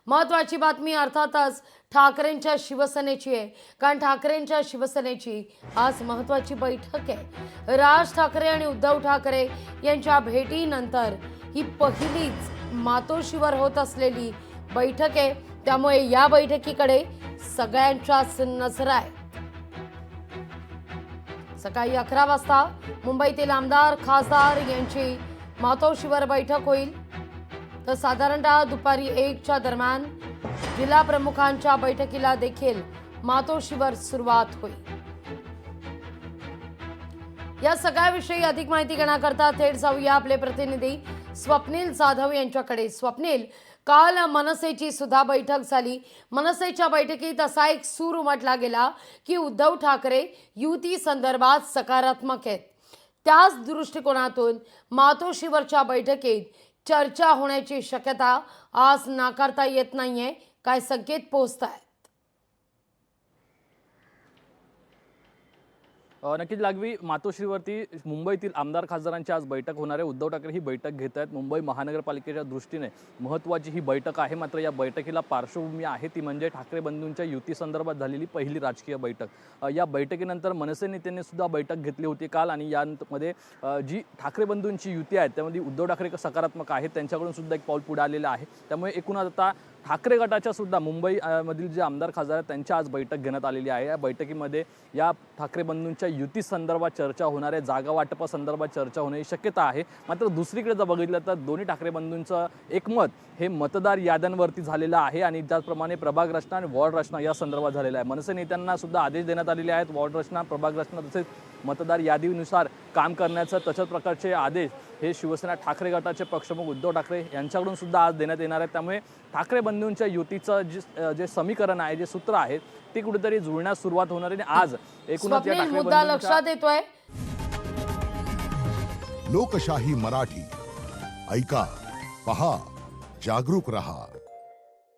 महत्त्वाची बातमी अर्थातच ठाकरेंच्या शिवसेनेची आहे, कारण ठाकरेंच्या शिवसेनेची आज महत्त्वाची बैठक आहे। राज ठाकरे आणि उद्धव ठाकरे यांच्या भेटीनंतर ही पहिलीच मातोश्रीवर होत असलेली बैठक आहे, त्यामुळे या बैठकीकडे सगळ्यांच्याच नजरा आहे। सकाळी 11 वाजता मुंबईतील आमदार खासदार यांची मातोश्रीवर बैठक होईल, तर साधारणतः दुपारी 1च्या दरम्यान जिल्हा प्रमुखांच्या बैठकीला देखील मातोश्रीवर सुरुवात होईल। या सगळ्याविषयी अधिक माहिती घेण्याकरता थेट जाऊया आपले प्रतिनिधी स्वप्नील जाधव यांच्याकडे। स्वप्नील, काल मनसेची सुद्धा बैठक झाली। मनसेच्या बैठकीत असा एक सूर उमटला गेला की उद्धव ठाकरे युती संदर्भात सकारात्मक आहेत। त्याच दृष्टिकोनातून मातोश्रीवरच्या बैठकीत चर्चा होण्याची शक्यता आज नाकारता येत नाहीये। काय संकेत पोहोचतायत? नक्कीच लागवी, मातोश्रीवरती मुंबईतील आमदार खासदारांची आज बैठक होणार आहे। उद्धव ठाकरे ही बैठक घेत आहेत। मुंबई महानगरपालिकेच्या दृष्टीने महत्त्वाची ही बैठक आहे। मात्र या बैठकीला पार्श्वभूमी आहे ती म्हणजे ठाकरे बंधूंच्या युती संदर्भात झालेली पहिली राजकीय बैठक। या बैठकीनंतर मनसे नेत्यांनी सुद्धा बैठक घेतली होती काल, आणि यामध्ये जी ठाकरे बंधूंची युती आहे त्यामध्ये उद्धव ठाकरे सकारात्मक आहेत, त्यांच्याकडून सुद्धा एक पाऊल पुढे आलेलं आहे। त्यामुळे एकूणच आता ठाकरे गटाच्या सुद्धा मुंबई मधील जे आमदार खासदार आहेत त्यांची आज बैठक घेण्यात आलेली आहे। या बैठकीमध्ये या ठाकरे बंधूंच्या युती संदर्भात चर्चा होणार आहे, जागा वाटपासंदर्भात चर्चा होण्याची शक्यता आहे। मात्र दुसरीकडे जर बघितलं तर दोन्ही ठाकरे बंधूंचं एकमत हे मतदार याद्यांवरती झालेलं आहे, आणि त्याचप्रमाणे प्रभाग रचना आणि वॉर्ड रचना या संदर्भात झालेला आहे। मनसे नेत्यांना सुद्धा आदेश देण्यात आलेले आहेत वॉर्ड रचना, प्रभाग रचना तसेच मतदार यादीनुसार काम करण्याचं तशाच प्रकारचे आदेश हे शिवसेना ठाकरे गटाचे पक्षप्रमुख उद्धव ठाकरे यांच्याकडून सुद्धा आज देण्यात येणार आहेत। त्यामुळे ठाकरे बंधूंच्या युतीचं जे समीकरण आहे, जे सूत्र आहे ते कुठेतरी जुळण्यास सुरुवात होणार आहे। आज एकूणच या ठाकरे मुद्दा लक्षात येतोय। लोकशाही मराठी ऐका, पहा, जागरूक रहा।